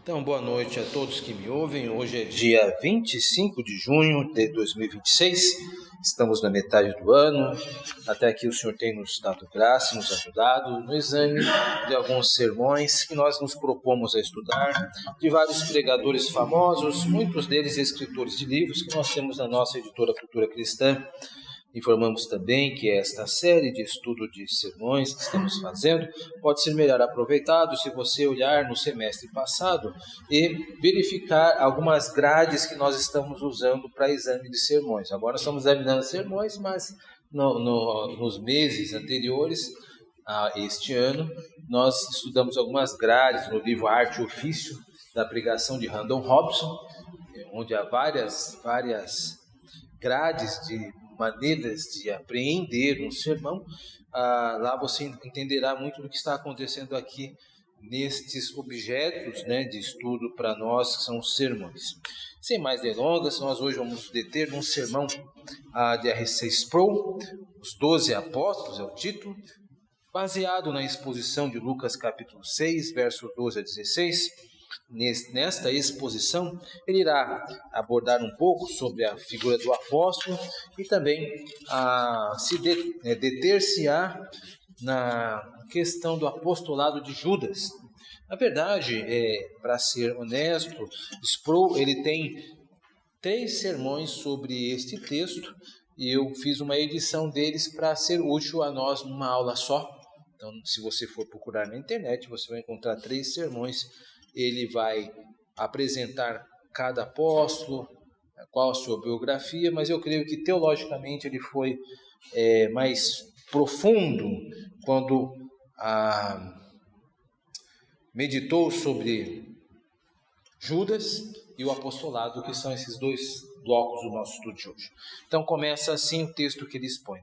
Então, boa noite a todos que me ouvem. Hoje é dia 25 de junho de 2026. Estamos na metade do ano. Até aqui o Senhor tem nos dado graça, nos ajudado no exame de alguns sermões que nós nos propomos a estudar, de vários pregadores famosos, muitos deles escritores de livros que nós temos na nossa editora Cultura Cristã. Informamos também que esta série de estudo de sermões que estamos fazendo pode ser melhor aproveitado se você olhar no semestre passado e verificar algumas grades que nós estamos usando para exame de sermões. Agora estamos examinando sermões, mas nos meses anteriores a este ano, nós estudamos algumas grades no livro Arte e Ofício da Pregação de Randall Robson, onde há várias grades de maneiras de apreender um sermão. Lá você entenderá muito do que está acontecendo aqui nestes objetos, de estudo para nós, que são os sermões. Sem mais delongas, nós hoje vamos nos deter num sermão de R.C. Sproul, Os 12 Apóstolos é o título, baseado na exposição de Lucas capítulo 6, verso 12 a 16. Nesta exposição, ele irá abordar um pouco sobre a figura do apóstolo e também deter-se-á na questão do apostolado de Judas. Na verdade, para ser honesto, Sproul ele tem 3 sermões sobre este texto e eu fiz uma edição deles para ser útil a nós numa aula só. Então, se você for procurar na internet, você vai encontrar 3 sermões. Ele vai apresentar cada apóstolo, qual a sua biografia, mas eu creio que teologicamente ele foi mais profundo quando meditou sobre Judas e o apostolado, que são esses 2 blocos do nosso estudo de hoje. Então começa assim o texto que ele expõe.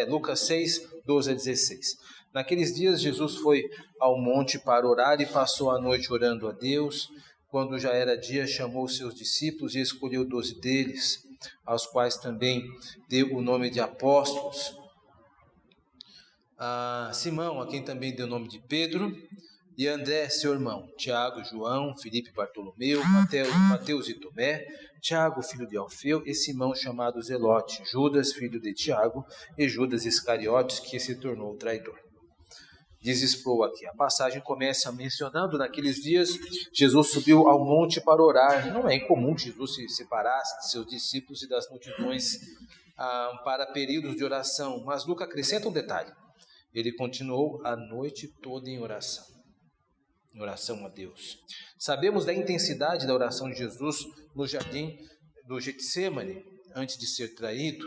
Lucas 6, 12 a 16. Naqueles dias Jesus foi ao monte para orar e passou a noite orando a Deus. Quando já era dia, chamou seus discípulos e escolheu 12 deles, aos quais também deu o nome de apóstolos. Simão, a quem também deu o nome de Pedro, e André, seu irmão, Tiago, João, Filipe, Bartolomeu, Mateus e Tomé, Tiago, filho de Alfeu, e Simão, chamado Zelote, Judas, filho de Tiago, e Judas Iscariotes, que se tornou traidor. Diz Sproul aqui, a passagem começa mencionando, naqueles dias, Jesus subiu ao monte para orar. Não é incomum que Jesus se separasse de seus discípulos e das multidões para períodos de oração, mas Lucas acrescenta um detalhe. Ele continuou a noite toda em oração a Deus. Sabemos da intensidade da oração de Jesus no jardim do Getsêmani, antes de ser traído,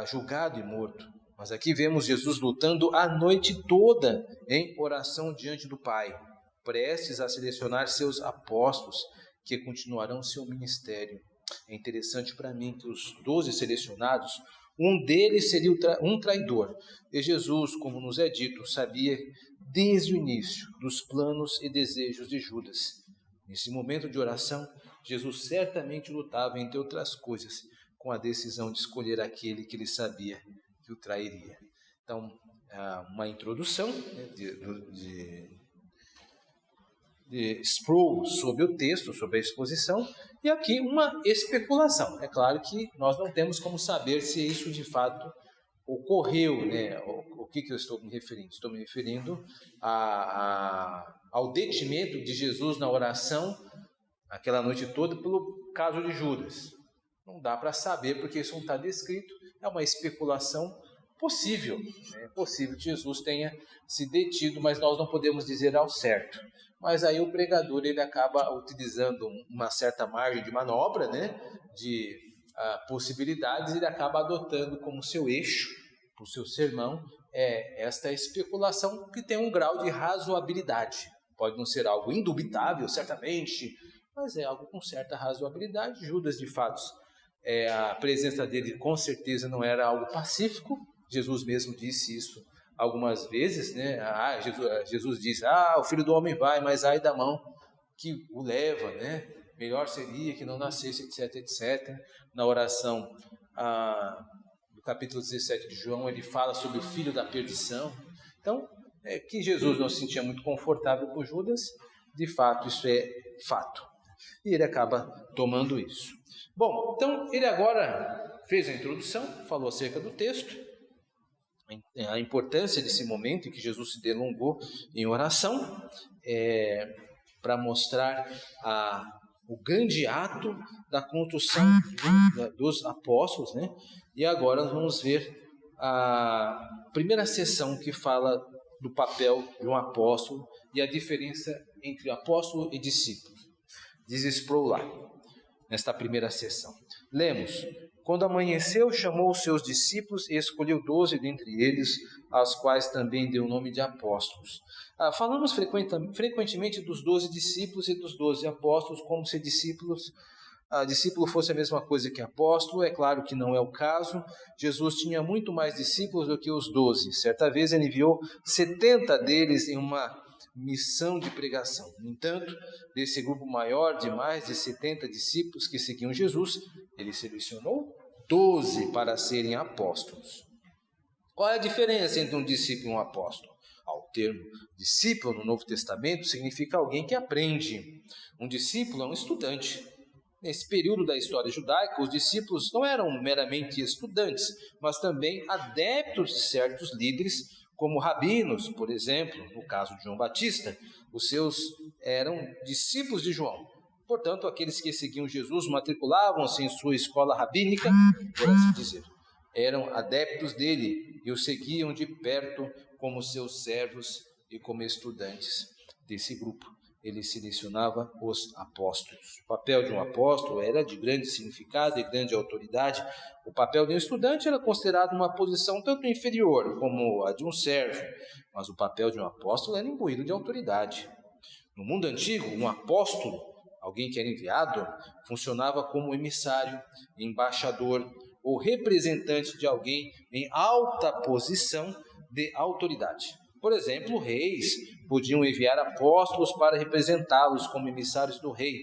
julgado e morto. Mas aqui vemos Jesus lutando a noite toda em oração diante do Pai, prestes a selecionar seus apóstolos, que continuarão seu ministério. É interessante para mim que os 12 selecionados, um deles seria um traidor. E Jesus, como nos é dito, sabia desde o início dos planos e desejos de Judas. Nesse momento de oração, Jesus certamente lutava, entre outras coisas, com a decisão de escolher aquele que ele sabia que o trairia. Então, uma introdução de Sproul sobre o texto, sobre a exposição, e aqui uma especulação. É claro que nós não temos como saber se isso de fato ocorreu, O que eu estou me referindo? Estou me referindo ao detimento de Jesus na oração, aquela noite toda, pelo caso de Judas. Não dá para saber, porque isso não está descrito, é uma especulação possível. É possível que Jesus tenha se detido, mas nós não podemos dizer ao certo. Mas aí o pregador ele acaba utilizando uma certa margem de manobra, de possibilidades, ele acaba adotando como seu eixo, para o seu sermão, esta especulação que tem um grau de razoabilidade. Pode não ser algo indubitável, certamente, mas é algo com certa razoabilidade. Judas, de fato, a presença dele com certeza não era algo pacífico. Jesus mesmo disse isso algumas vezes, Jesus diz, o Filho do Homem vai, mas ai da mão que o leva, melhor seria que não nascesse, etc, etc. Na oração do capítulo 17 de João, ele fala sobre o filho da perdição. Então, que Jesus não se sentia muito confortável com Judas, de fato isso é fato. E ele acaba tomando isso. Bom, então ele agora fez a introdução, falou acerca do texto, a importância desse momento em que Jesus se delongou em oração, para mostrar o grande ato da construção dos apóstolos, né? E agora nós vamos ver a primeira sessão que fala do papel de um apóstolo e a diferença entre apóstolo e discípulo. Diz Sproul lá, nesta primeira sessão. Lemos: quando amanheceu, chamou os seus discípulos e escolheu 12 dentre eles, aos quais também deu o nome de apóstolos. Falamos frequentemente dos 12 discípulos e dos 12 apóstolos, como se discípulo fosse a mesma coisa que apóstolo. É claro que não é o caso. Jesus tinha muito mais discípulos do que os 12. Certa vez ele enviou 70 deles em uma missão de pregação. No entanto, desse grupo maior de mais de 70 discípulos que seguiam Jesus, ele selecionou 12 para serem apóstolos. Qual é a diferença entre um discípulo e um apóstolo? O termo discípulo no Novo Testamento significa alguém que aprende. Um discípulo é um estudante. Nesse período da história judaica, os discípulos não eram meramente estudantes, mas também adeptos de certos líderes, como rabinos, por exemplo, no caso de João Batista. Os seus eram discípulos de João. Portanto, aqueles que seguiam Jesus matriculavam-se em sua escola rabínica, por assim dizer. Eram adeptos dele e o seguiam de perto como seus servos e como estudantes desse grupo. Ele selecionava os apóstolos. O papel de um apóstolo era de grande significado e grande autoridade. O papel de um estudante era considerado uma posição tanto inferior como a de um servo, mas o papel de um apóstolo era imbuído de autoridade. No mundo antigo, um apóstolo, alguém que era enviado, funcionava como emissário, embaixador ou representante de alguém em alta posição de autoridade. Por exemplo, reis podiam enviar apóstolos para representá-los como emissários do rei,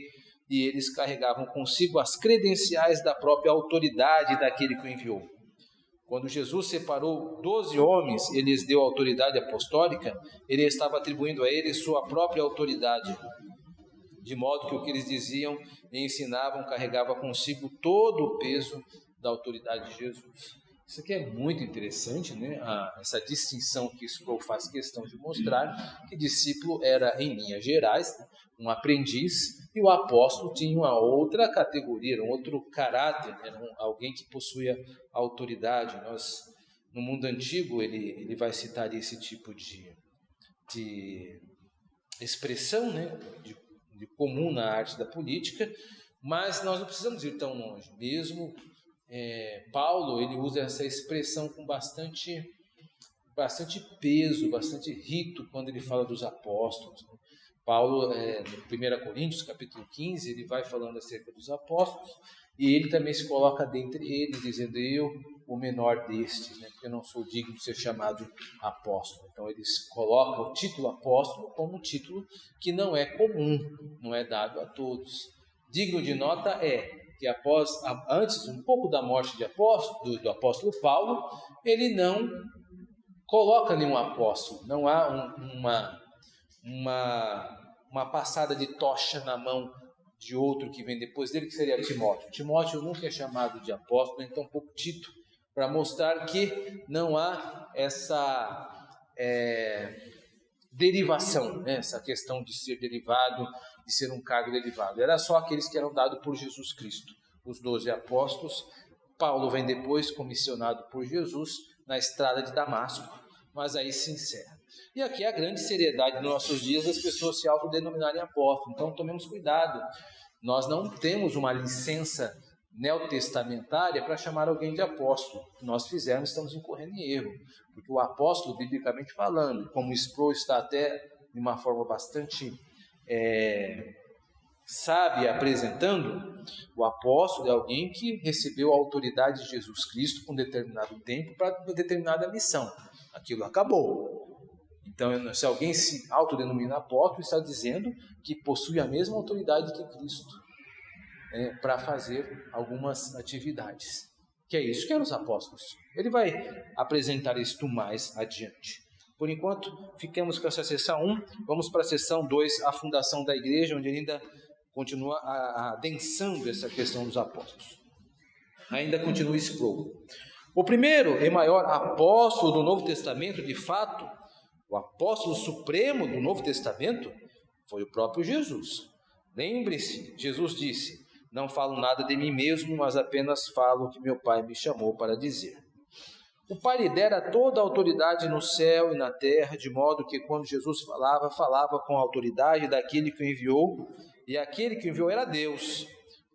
e eles carregavam consigo as credenciais da própria autoridade daquele que o enviou. Quando Jesus separou 12 homens e lhes deu autoridade apostólica, ele estava atribuindo a eles sua própria autoridade, de modo que o que eles diziam e ensinavam carregava consigo todo o peso da autoridade de Jesus. Isso aqui é muito interessante, né? Essa distinção que Sproul faz questão de mostrar, que discípulo era, em linhas gerais, um aprendiz, e o apóstolo tinha uma outra categoria, um outro caráter, era alguém que possuía autoridade. No mundo antigo, ele vai citar esse tipo de expressão, né? de comum na arte da política, mas nós não precisamos ir tão longe. Mesmo Paulo, ele usa essa expressão com bastante peso, bastante rito, quando ele fala dos apóstolos. Paulo, no 1 Coríntios, capítulo 15, ele vai falando acerca dos apóstolos, e ele também se coloca dentre eles, dizendo: eu, o menor destes, né, porque eu não sou digno de ser chamado apóstolo. Então eles colocam o título apóstolo como um título que não é comum, não é dado a todos. Digno de nota é que antes um pouco da morte do apóstolo Paulo, ele não coloca nenhum apóstolo, não há uma passada de tocha na mão de outro que vem depois dele, que seria Timóteo. Timóteo nunca é chamado de apóstolo, então um pouco Tito, para mostrar que não há essa derivação, né? Essa questão de ser derivado, de ser um cargo derivado. Era só aqueles que eram dados por Jesus Cristo, os 12 apóstolos. Paulo vem depois, comissionado por Jesus, na estrada de Damasco, mas aí se encerra. E aqui é a grande seriedade dos nossos dias, as pessoas se autodenominarem apóstolos. Então tomemos cuidado, nós não temos uma licença neotestamentária para chamar alguém de apóstolo. Se nós fizermos, estamos incorrendo em erro, porque o apóstolo, biblicamente falando, como Sproul está até de uma forma bastante sábia apresentando, o apóstolo é alguém que recebeu a autoridade de Jesus Cristo com determinado tempo para uma determinada missão. Aquilo acabou. Então, se alguém se autodenomina apóstolo, está dizendo que possui a mesma autoridade que Cristo para fazer algumas atividades. Que é isso que eram os apóstolos. Ele vai apresentar isto mais adiante. Por enquanto, ficamos com essa sessão 1, vamos para a sessão 2, a fundação da igreja, onde ele ainda continua adensando essa questão dos apóstolos. Ainda continua Sproul. O primeiro e maior apóstolo do Novo Testamento, de fato, o apóstolo supremo do Novo Testamento, foi o próprio Jesus. Lembre-se, Jesus disse: não falo nada de mim mesmo, mas apenas falo o que meu Pai me chamou para dizer. O Pai lhe dera toda a autoridade no céu e na terra, de modo que quando Jesus falava com a autoridade daquele que o enviou, e aquele que o enviou era Deus.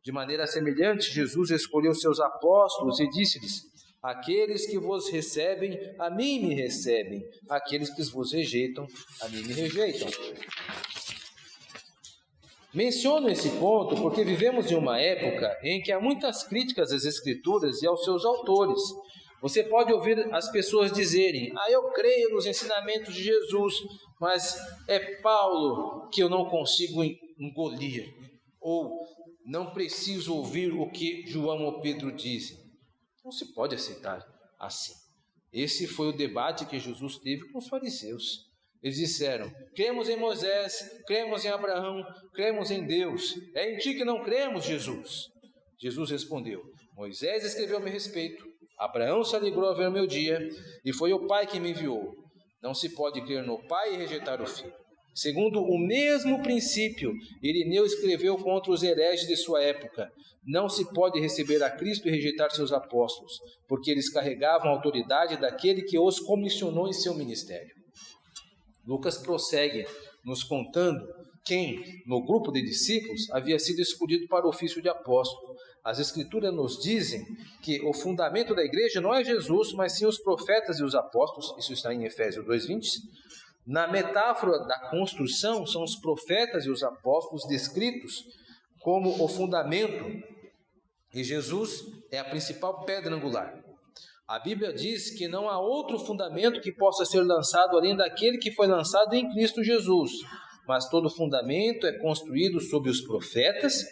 De maneira semelhante, Jesus escolheu seus apóstolos e disse-lhes: aqueles que vos recebem, a mim me recebem. Aqueles que vos rejeitam, a mim me rejeitam. Menciono esse ponto porque vivemos em uma época em que há muitas críticas às Escrituras e aos seus autores. Você pode ouvir as pessoas dizerem: eu creio nos ensinamentos de Jesus, mas é Paulo que eu não consigo engolir. Ou não preciso ouvir o que João ou Pedro dizem. Não se pode aceitar assim. Esse foi o debate que Jesus teve com os fariseus. Eles disseram: cremos em Moisés, cremos em Abraão, cremos em Deus. É em ti que não cremos, Jesus. Jesus respondeu: Moisés escreveu a meu respeito, Abraão se alegrou a ver o meu dia, e foi o Pai que me enviou. Não se pode crer no Pai e rejeitar o Filho. Segundo o mesmo princípio, Irineu escreveu contra os hereges de sua época: não se pode receber a Cristo e rejeitar seus apóstolos, porque eles carregavam a autoridade daquele que os comissionou em seu ministério. Lucas prossegue nos contando quem, no grupo de discípulos, havia sido escolhido para o ofício de apóstolo. As Escrituras nos dizem que o fundamento da igreja não é Jesus, mas sim os profetas e os apóstolos. Isso está em Efésios 2:20. Na metáfora da construção, são os profetas e os apóstolos descritos como o fundamento, e Jesus é a principal pedra angular. A Bíblia diz que não há outro fundamento que possa ser lançado além daquele que foi lançado em Cristo Jesus, mas todo fundamento é construído sobre os profetas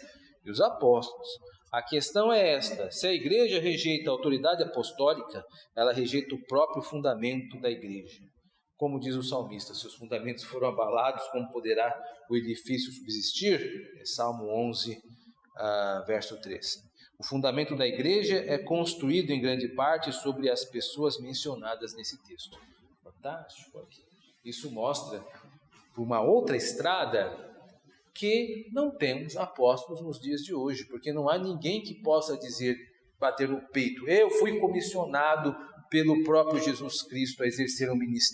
e os apóstolos. A questão é esta: se a igreja rejeita a autoridade apostólica, ela rejeita o próprio fundamento da igreja. Como diz o salmista: se os fundamentos foram abalados, como poderá o edifício subsistir? É Salmo 11, verso 3. O fundamento da igreja é construído em grande parte sobre as pessoas mencionadas nesse texto. Fantástico aqui. Isso mostra, por uma outra estrada, que não temos apóstolos nos dias de hoje, porque não há ninguém que possa dizer, bater no peito: eu fui comissionado pelo próprio Jesus Cristo a exercer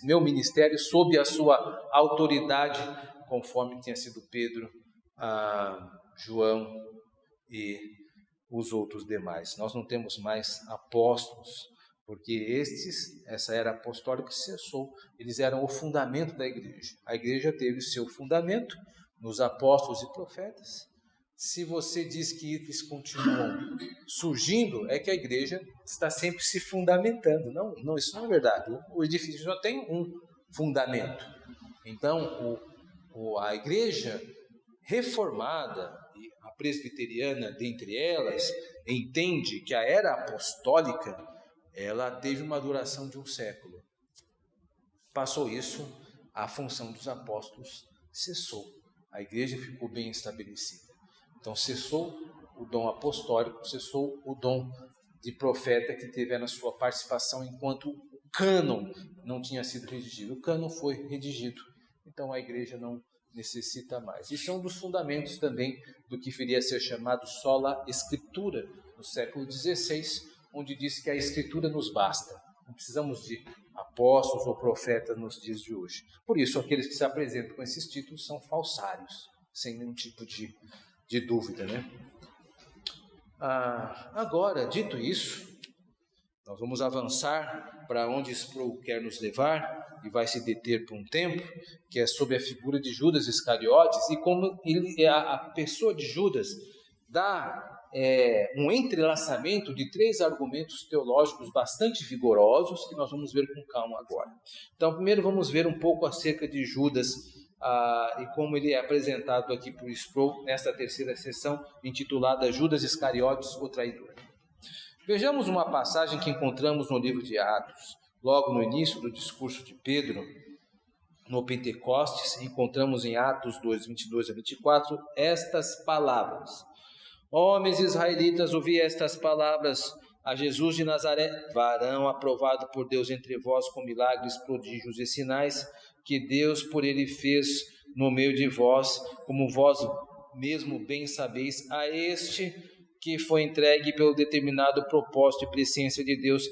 meu ministério sob a sua autoridade, conforme tinha sido Pedro, João e os outros demais. Nós não temos mais apóstolos, porque essa era apostólica cessou. Eles eram o fundamento da igreja. A igreja teve seu fundamento nos apóstolos e profetas. Se você diz que eles continuam surgindo, é que a igreja está sempre se fundamentando. Não, isso não é verdade. O edifício só tem um fundamento. Então, a igreja reformada, e a presbiteriana dentre elas, entende que a era apostólica, ela teve uma duração de um século. Passou isso, a função dos apóstolos cessou. A igreja ficou bem estabelecida. Então cessou o dom apostólico, cessou o dom de profeta que teve na sua participação enquanto o cânon não tinha sido redigido. O cânon foi redigido, então a igreja não necessita mais. Isso é um dos fundamentos também do que viria a ser chamado sola escritura, no século XVI, onde diz que a escritura nos basta. Não precisamos de apóstolos ou profetas nos dias de hoje. Por isso, aqueles que se apresentam com esses títulos são falsários, sem nenhum tipo de dúvida, né? Agora, dito isso, nós vamos avançar para onde Sproul quer nos levar e vai se deter por um tempo, que é sobre a figura de Judas Iscariotes e como a pessoa de Judas dá um entrelaçamento de 3 argumentos teológicos bastante vigorosos que nós vamos ver com calma agora. Então, primeiro vamos ver um pouco acerca de Judas e como ele é apresentado aqui por Sproul nesta terceira sessão, intitulada Judas Iscariotes, o Traidor. Vejamos uma passagem que encontramos no livro de Atos, logo no início do discurso de Pedro, no Pentecostes, encontramos em Atos 2, 22 a 24, estas palavras. Homens israelitas, ouvi estas palavras: a Jesus de Nazaré, varão aprovado por Deus entre vós com milagres, prodígios e sinais, que Deus por ele fez no meio de vós, como vós mesmo bem sabeis, a este que foi entregue pelo determinado propósito e presciência de Deus,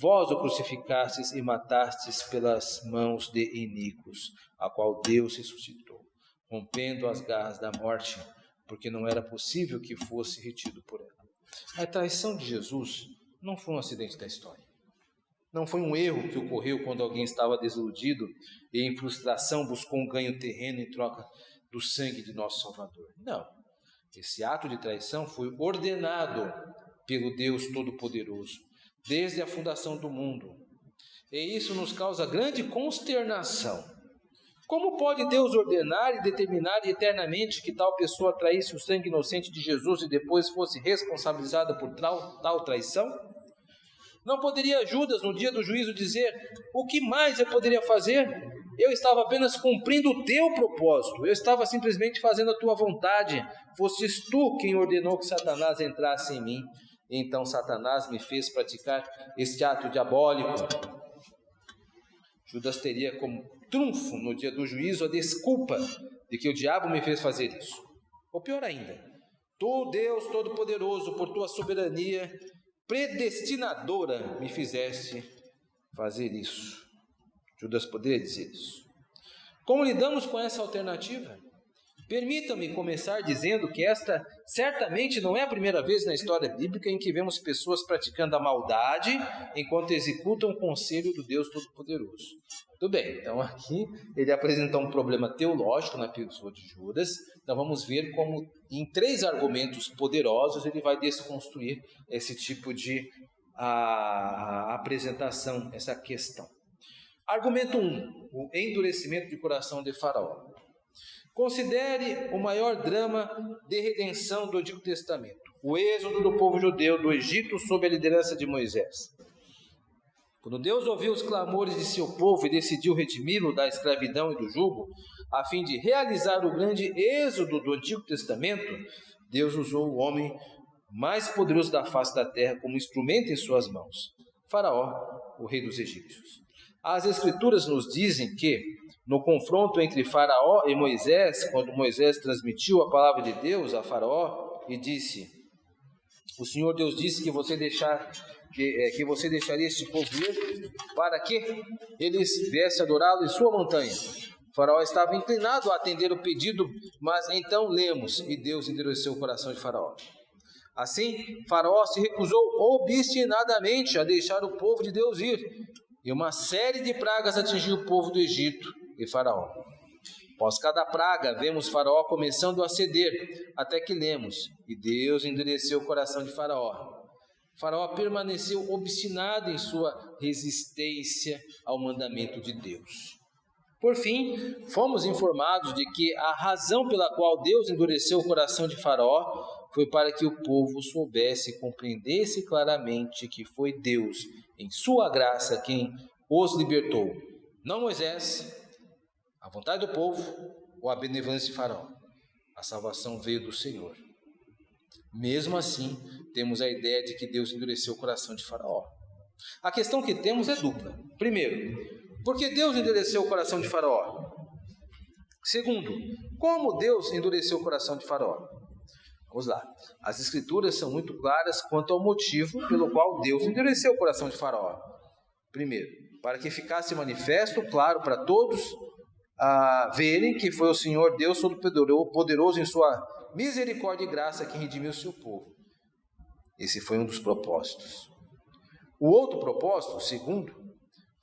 vós o crucificastes e matastes pelas mãos de iníquos, a qual Deus ressuscitou, rompendo as garras da morte, porque não era possível que fosse retido por ela. A traição de Jesus não foi um acidente da história. Não foi um erro que ocorreu quando alguém estava desiludido e em frustração buscou um ganho terreno em troca do sangue de nosso Salvador. Não. Esse ato de traição foi ordenado pelo Deus Todo-Poderoso desde a fundação do mundo. E isso nos causa grande consternação. Como pode Deus ordenar e determinar eternamente que tal pessoa traísse o sangue inocente de Jesus e depois fosse responsabilizada por tal traição? Não poderia Judas, no dia do juízo, dizer: o que mais eu poderia fazer? Eu estava apenas cumprindo o teu propósito, eu estava simplesmente fazendo a tua vontade, fostes tu quem ordenou que Satanás entrasse em mim. Então Satanás me fez praticar este ato diabólico. Judas teria como trunfo no dia do juízo a desculpa de que o diabo me fez fazer isso. Ou pior ainda, tu, Deus Todo-Poderoso, por tua soberania predestinadora, me fizeste fazer isso. Judas poderia dizer isso. Como lidamos com essa alternativa? Permita-me começar dizendo que esta certamente não é a primeira vez na história bíblica em que vemos pessoas praticando a maldade enquanto executam o conselho do Deus Todo-Poderoso. Tudo bem, então aqui ele apresentou um problema teológico na epístola de Judas. Então vamos ver como em 3 argumentos poderosos ele vai desconstruir esse tipo de apresentação, essa questão. Argumento 1, o endurecimento de coração de Faraó. Considere o maior drama de redenção do Antigo Testamento, o êxodo do povo judeu do Egito sob a liderança de Moisés. Quando Deus ouviu os clamores de seu povo e decidiu redimi-lo da escravidão e do jugo, a fim de realizar o grande êxodo do Antigo Testamento, Deus usou o homem mais poderoso da face da terra como instrumento em suas mãos, Faraó, o rei dos egípcios. As Escrituras nos dizem que, no confronto entre Faraó e Moisés, quando Moisés transmitiu a palavra de Deus a Faraó e disse: o Senhor Deus disse que você deixaria este povo ir para que eles viessem adorá-lo em sua montanha. Faraó estava inclinado a atender o pedido, mas então lemos: e Deus endureceu o coração de Faraó. Assim, Faraó se recusou obstinadamente a deixar o povo de Deus ir, e uma série de pragas atingiu o povo do Egito e Faraó. Após cada praga, vemos Faraó começando a ceder, até que lemos: e Deus endureceu o coração de Faraó. Faraó permaneceu obstinado em sua resistência ao mandamento de Deus. Por fim, fomos informados de que a razão pela qual Deus endureceu o coração de Faraó foi para que o povo soubesse e compreendesse claramente que foi Deus, em sua graça, quem os libertou. Não Moisés, a vontade do povo ou a benevolência de Faraó. A salvação veio do Senhor. Mesmo assim, temos a ideia de que Deus endureceu o coração de Faraó. A questão que temos é dupla. Primeiro, por que Deus endureceu o coração de Faraó? Segundo, como Deus endureceu o coração de Faraó? Vamos lá. As Escrituras são muito claras quanto ao motivo pelo qual Deus endureceu o coração de Faraó. Primeiro, para que ficasse manifesto, claro, para todos verem que foi o Senhor Deus Todo-Poderoso em sua misericórdia e graça que redimiu o seu povo. Esse foi um dos propósitos. O outro propósito, o segundo,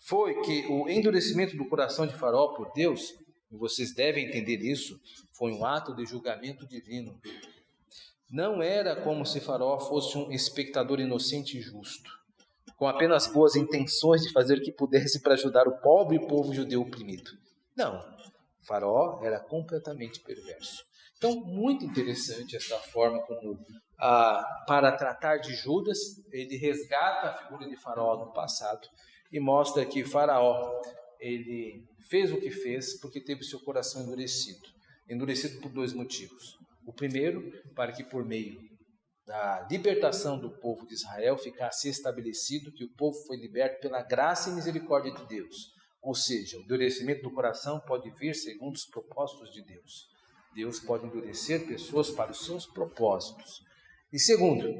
foi que o endurecimento do coração de Faraó por Deus, e vocês devem entender isso, foi um ato de julgamento divino. Não era como se Faraó fosse um espectador inocente e justo, com apenas boas intenções de fazer o que pudesse para ajudar o pobre povo judeu oprimido. Não, Faraó era completamente perverso. Então, muito interessante esta forma como, para tratar de Judas, ele resgata a figura de Faraó no passado e mostra que Faraó ele fez o que fez porque teve seu coração endurecido. Endurecido por dois motivos. O primeiro, para que por meio da libertação do povo de Israel ficasse estabelecido que o povo foi liberto pela graça e misericórdia de Deus. Ou seja, o endurecimento do coração pode vir segundo os propósitos de Deus. Deus pode endurecer pessoas para os seus propósitos. E segundo,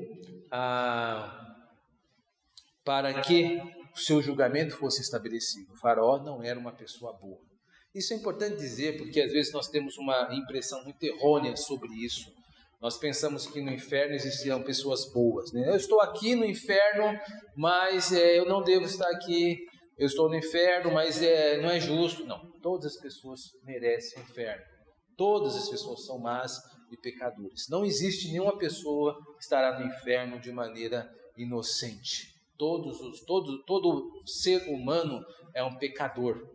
para que o seu julgamento fosse estabelecido. O faraó não era uma pessoa boa. Isso é importante dizer, porque às vezes nós temos uma impressão muito errônea sobre isso. Nós pensamos que no inferno existiam pessoas boas, né? Eu estou aqui no inferno, mas eu não devo estar aqui. Eu estou no inferno, mas não é justo. Não, todas as pessoas merecem o inferno. Todas as pessoas são más e pecadores. Não existe nenhuma pessoa que estará no inferno de maneira inocente. Todo ser humano é um pecador.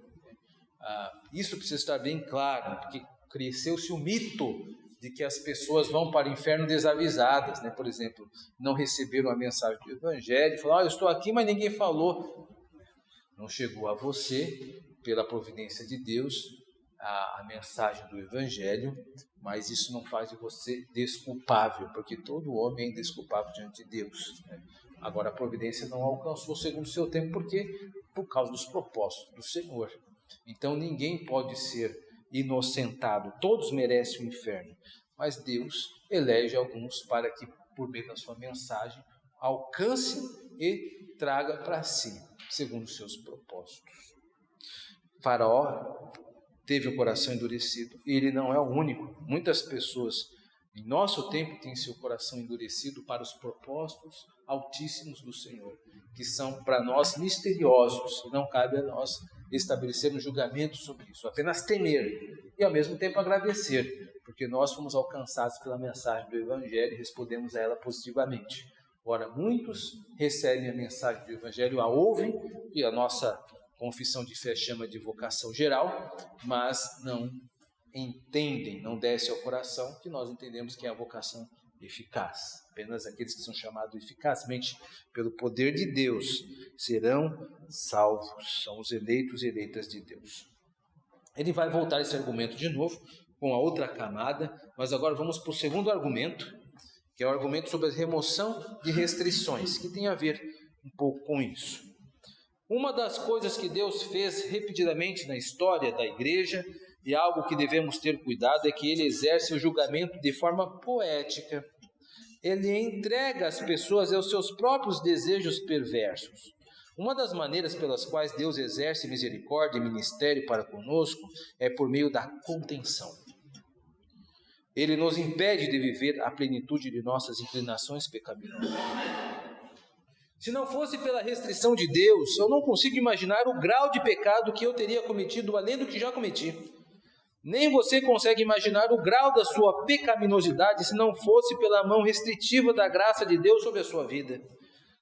Isso precisa estar bem claro, porque cresceu-se o mito de que as pessoas vão para o inferno desavisadas, né? Por exemplo, não receberam a mensagem do Evangelho, falaram, eu estou aqui, mas ninguém falou. Não chegou a você, pela providência de Deus, a mensagem do Evangelho, mas isso não faz de você desculpável, porque todo homem é indesculpável diante de Deus, né? Agora, a providência não alcançou segundo o seu tempo, porque por causa dos propósitos do Senhor. Então, ninguém pode ser inocentado, todos merecem o inferno, mas Deus elege alguns para que, por meio da sua mensagem, alcance e traga para si, segundo os seus propósitos. Faraó teve o coração endurecido, e ele não é o único. Muitas pessoas em nosso tempo têm seu coração endurecido para os propósitos altíssimos do Senhor, que são para nós misteriosos, e não cabe a nós estabelecermos julgamento sobre isso, apenas temer e ao mesmo tempo agradecer, porque nós fomos alcançados pela mensagem do Evangelho e respondemos a ela positivamente. Ora, muitos recebem a mensagem do Evangelho, a ouvem, e a nossa confissão de fé chama de vocação geral, mas não entendem, não desce ao coração, que nós entendemos que é a vocação eficaz. Apenas aqueles que são chamados eficazmente pelo poder de Deus serão salvos, são os eleitos e eleitas de Deus. Ele vai voltar esse argumento de novo, com a outra camada, mas agora vamos para o segundo argumento, que é o argumento sobre a remoção de restrições, que tem a ver um pouco com isso. Uma das coisas que Deus fez repetidamente na história da igreja, e algo que devemos ter cuidado, é que ele exerce o julgamento de forma poética. Ele entrega as pessoas aos seus próprios desejos perversos. Uma das maneiras pelas quais Deus exerce misericórdia e ministério para conosco é por meio da contenção. Ele nos impede de viver a plenitude de nossas inclinações pecaminosas. Se não fosse pela restrição de Deus, eu não consigo imaginar o grau de pecado que eu teria cometido além do que já cometi. Nem você consegue imaginar o grau da sua pecaminosidade se não fosse pela mão restritiva da graça de Deus sobre a sua vida.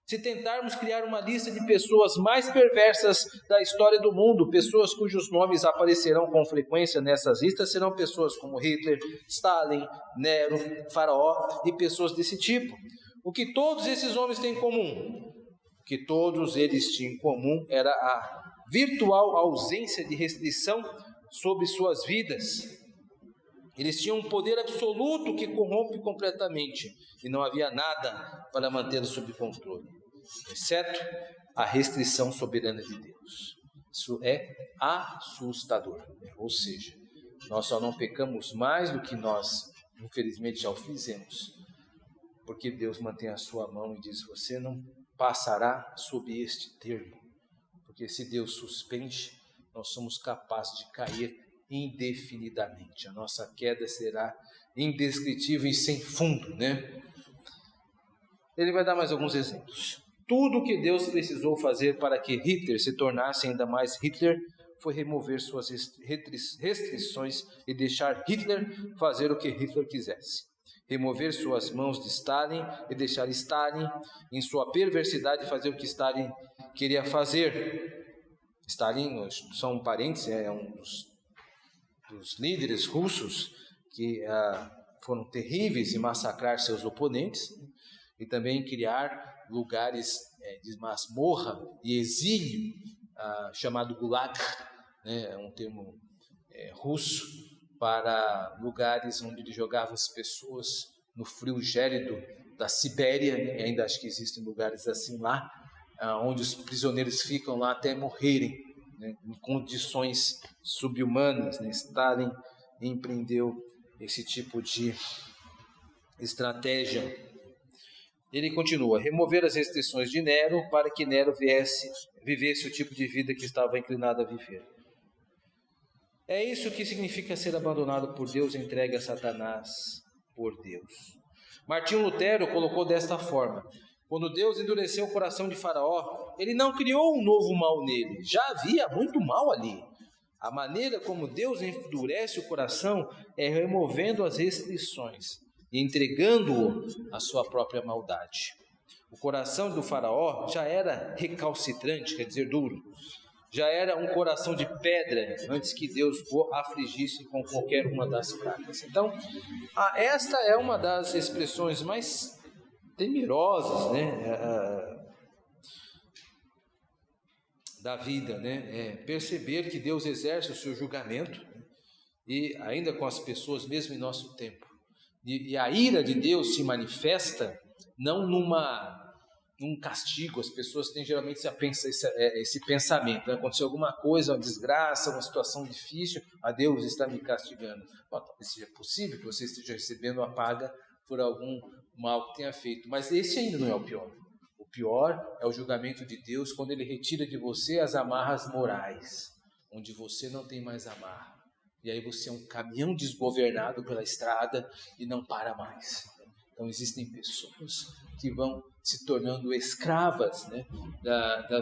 Se tentarmos criar uma lista de pessoas mais perversas da história do mundo, pessoas cujos nomes aparecerão com frequência nessas listas, serão pessoas como Hitler, Stalin, Nero, Faraó e pessoas desse tipo. O que todos esses homens têm em comum? O que todos eles tinham em comum era a virtual ausência de restrição sobre suas vidas. Eles tinham um poder absoluto que corrompe completamente, e não havia nada para mantê-lo sob controle, exceto a restrição soberana de Deus. Isso é assustador, ou seja, nós só não pecamos mais do que nós, infelizmente, já o fizemos, porque Deus mantém a sua mão e diz, você não passará sob este termo, porque se Deus suspende, nós somos capazes de cair indefinidamente. A nossa queda será indescritível e sem fundo, né? Ele vai dar mais alguns exemplos. Tudo o que Deus precisou fazer para que Hitler se tornasse ainda mais Hitler foi remover suas restrições e deixar Hitler fazer o que Hitler quisesse. Remover suas mãos de Stalin e deixar Stalin, em sua perversidade, fazer o que Stalin queria fazer. Stalin, são parentes, é um dos líderes russos que foram terríveis em massacrar seus oponentes e também criar lugares de masmorra e exílio chamado Gulag, né, é um termo russo, para lugares onde ele jogava as pessoas no frio gélido da Sibéria, né, ainda acho que existem lugares assim lá, onde os prisioneiros ficam lá até morrerem, né, em condições subhumanas, né. Stalin empreendeu esse tipo de estratégia. Ele continua: remover as restrições de Nero para que Nero vivesse o tipo de vida que estava inclinado a viver. É isso que significa ser abandonado por Deus, entregue a Satanás por Deus. Martinho Lutero colocou desta forma: quando Deus endureceu o coração de Faraó, ele não criou um novo mal nele, já havia muito mal ali. A maneira como Deus endurece o coração é removendo as restrições e entregando-o à sua própria maldade. O coração do Faraó já era recalcitrante, quer dizer, duro. Já era um coração de pedra antes que Deus o afligisse com qualquer uma das pragas. Então, esta é uma das expressões mais temerosas, né, da vida, né? Perceber que Deus exerce o seu julgamento, e ainda com as pessoas, mesmo em nosso tempo. E a ira de Deus se manifesta não num castigo. As pessoas têm geralmente esse pensamento, né? Aconteceu alguma coisa, uma desgraça, uma situação difícil, Deus está me castigando. Bom, talvez seja possível que você esteja recebendo a paga por algum mal que tenha feito, mas esse ainda não é o pior. O pior é o julgamento de Deus quando Ele retira de você as amarras morais, onde você não tem mais amarra. E aí você é um caminhão desgovernado pela estrada e não para mais. Então existem pessoas que vão se tornando escravas, né,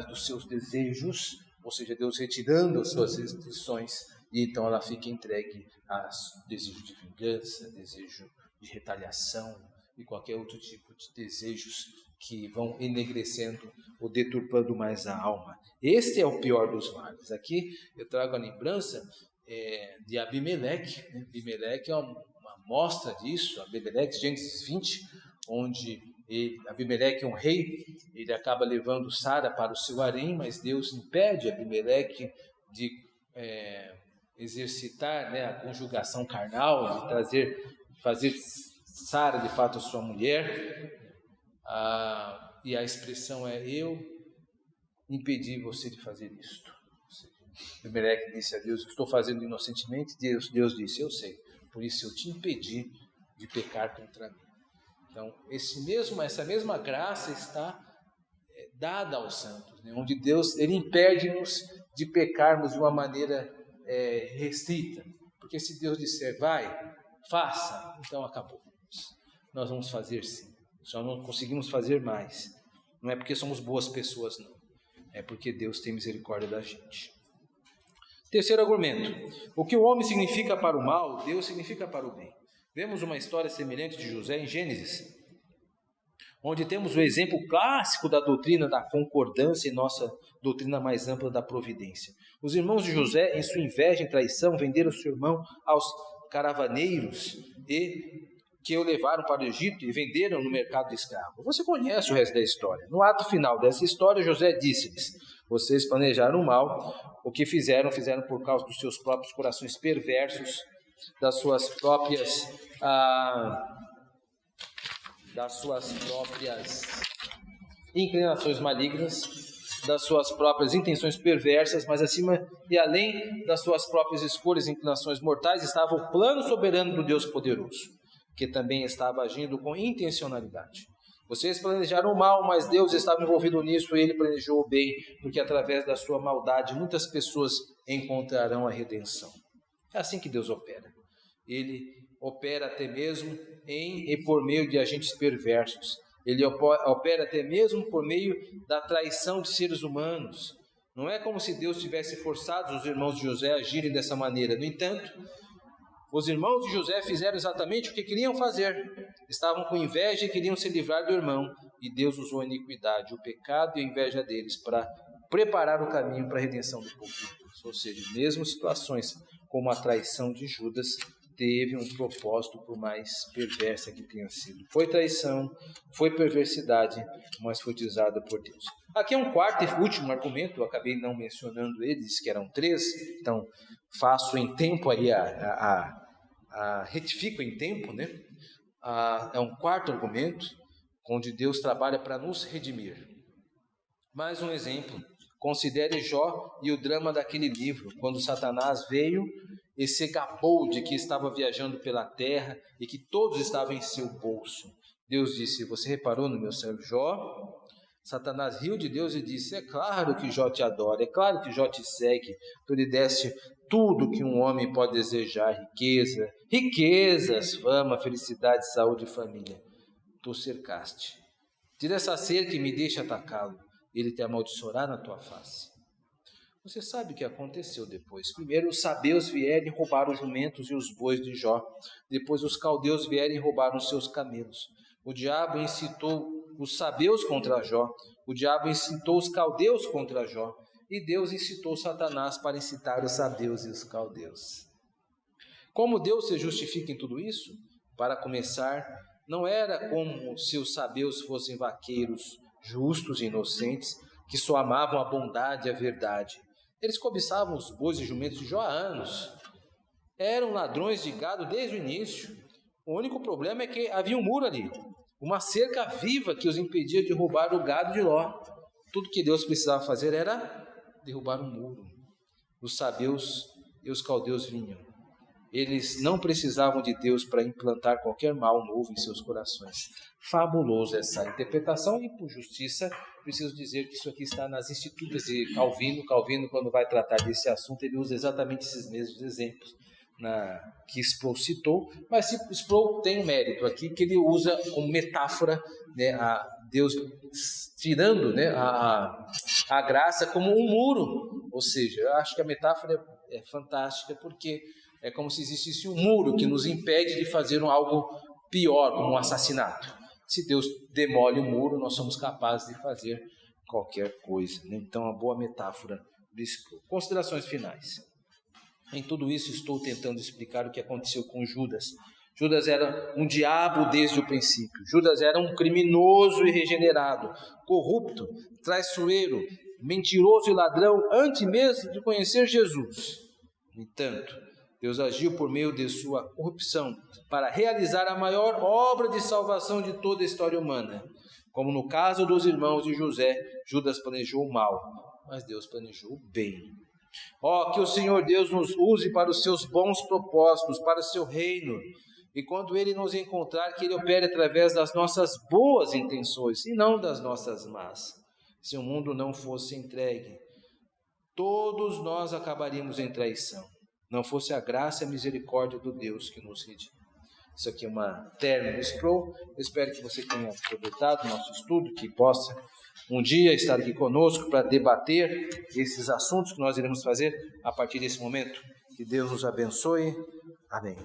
dos seus desejos, ou seja, Deus retirando as suas restrições, e então ela fica entregue a desejo de vingança, desejo de retaliação e qualquer outro tipo de desejos que vão enegrecendo ou deturpando mais a alma. Este é o pior dos males. Aqui eu trago a lembrança de Abimeleque. Abimeleque é uma mostra disso. Abimeleque, Gênesis 20, onde Abimeleque é um rei, ele acaba levando Sara para o seu harém, mas Deus impede Abimeleque de exercitar, né, a conjugação carnal, de fazer Sara de fato sua mulher. E a expressão é: eu impedi você de fazer isto. Abimeleque disse a Deus: estou fazendo inocentemente. Deus disse: eu sei, por isso eu te impedi de pecar contra mim. Então essa mesma graça está dada aos santos, né? Onde Deus ele impede-nos de pecarmos de uma maneira restrita, porque se Deus disser vai, faça, então acabou. Nós vamos fazer sim, só não conseguimos fazer mais. Não é porque somos boas pessoas, não, é porque Deus tem misericórdia da gente. Terceiro argumento: o que o homem significa para o mal, Deus significa para o bem. Vemos uma história semelhante de José em Gênesis, onde temos o exemplo clássico da doutrina da concordância e nossa doutrina mais ampla da providência. Os irmãos de José, em sua inveja e traição, venderam seu irmão aos caravaneiros que o levaram para o Egito e venderam no mercado de escravo. Você conhece o resto da história. No ato final dessa história, José disse-lhes: vocês planejaram mal, o que fizeram por causa dos seus próprios corações perversos, das suas próprias inclinações malignas, das suas próprias intenções perversas, mas acima e além das suas próprias escolhas e inclinações mortais, estava o plano soberano do Deus poderoso, que também estava agindo com intencionalidade. Vocês planejaram o mal, mas Deus estava envolvido nisso e Ele planejou o bem, porque através da sua maldade muitas pessoas encontrarão a redenção. É assim que Deus opera. Ele opera até mesmo em e por meio de agentes perversos. Ele opera até mesmo por meio da traição de seres humanos. Não é como se Deus tivesse forçado os irmãos de José a agirem dessa maneira. No entanto, os irmãos de José fizeram exatamente o que queriam fazer. Estavam com inveja e queriam se livrar do irmão. E Deus usou a iniquidade, o pecado e a inveja deles para preparar o caminho para a redenção do povo de Deus. Ou seja, mesmo situações como a traição de Judas teve um propósito, por mais perversa que tenha sido. Foi traição, foi perversidade, mas foi utilizada por Deus. Aqui é um quarto e último argumento, eu acabei não mencionando eles, que eram 3, então faço em tempo aí, retifico em tempo, né? É um quarto argumento, onde Deus trabalha para nos redimir. Mais um exemplo, considere Jó e o drama daquele livro, quando Satanás veio e se gabou de que estava viajando pela terra e que todos estavam em seu bolso. Deus disse: você reparou no meu servo Jó? Satanás riu de Deus e disse: é claro que Jó te adora, é claro que Jó te segue, tu lhe deste tudo que um homem pode desejar, riquezas, fama, felicidade, saúde e família. Tu cercaste. Tira essa cerca e me deixa atacá-lo, ele te amaldiçoará na tua face. Você sabe o que aconteceu depois. Primeiro os sabeus vieram e roubaram os jumentos e os bois de Jó. Depois os caldeus vieram e roubaram os seus camelos. O diabo incitou os sabeus contra Jó. O diabo incitou os caldeus contra Jó. E Deus incitou Satanás para incitar os sabeus e os caldeus. Como Deus se justifica em tudo isso? Para começar, não era como se os sabeus fossem vaqueiros justos e inocentes, que só amavam a bondade e a verdade. Eles cobiçavam os bois e jumentos de Jó há anos. Eram ladrões de gado desde o início. O único problema é que havia um muro ali, uma cerca viva que os impedia de roubar o gado de Ló. Tudo que Deus precisava fazer era derrubar um muro. Os sabeus e os caldeus vinham. Eles não precisavam de Deus para implantar qualquer mal novo em seus corações. Fabuloso essa interpretação, e por justiça preciso dizer que isso aqui está nas Institutas de Calvino. Calvino, quando vai tratar desse assunto, ele usa exatamente esses mesmos exemplos que Sproul citou, mas Sproul tem um mérito aqui, que ele usa como metáfora, né, a Deus tirando, né, a graça como um muro. Ou seja, eu acho que a metáfora é fantástica, porque é como se existisse um muro que nos impede de fazer algo pior, como um assassinato. Se Deus demole o muro, nós somos capazes de fazer qualquer coisa, né? Então, uma boa metáfora disso. Considerações finais. Em tudo isso, estou tentando explicar o que aconteceu com Judas. Judas era um diabo desde o princípio. Judas era um criminoso e regenerado, corrupto, traiçoeiro, mentiroso e ladrão, antes mesmo de conhecer Jesus. No entanto, Deus agiu por meio de sua corrupção para realizar a maior obra de salvação de toda a história humana. Como no caso dos irmãos de José, Judas planejou o mal, mas Deus planejou o bem. Que o Senhor Deus nos use para os seus bons propósitos, para o seu reino. E quando Ele nos encontrar, que Ele opere através das nossas boas intenções e não das nossas más. Se o mundo não fosse entregue, todos nós acabaríamos em traição. Não fosse a graça e a misericórdia do Deus que nos redime. Isso aqui é uma término Sproul. Eu espero que você tenha aproveitado o nosso estudo, que possa um dia estar aqui conosco para debater esses assuntos que nós iremos fazer a partir desse momento. Que Deus nos abençoe. Amém.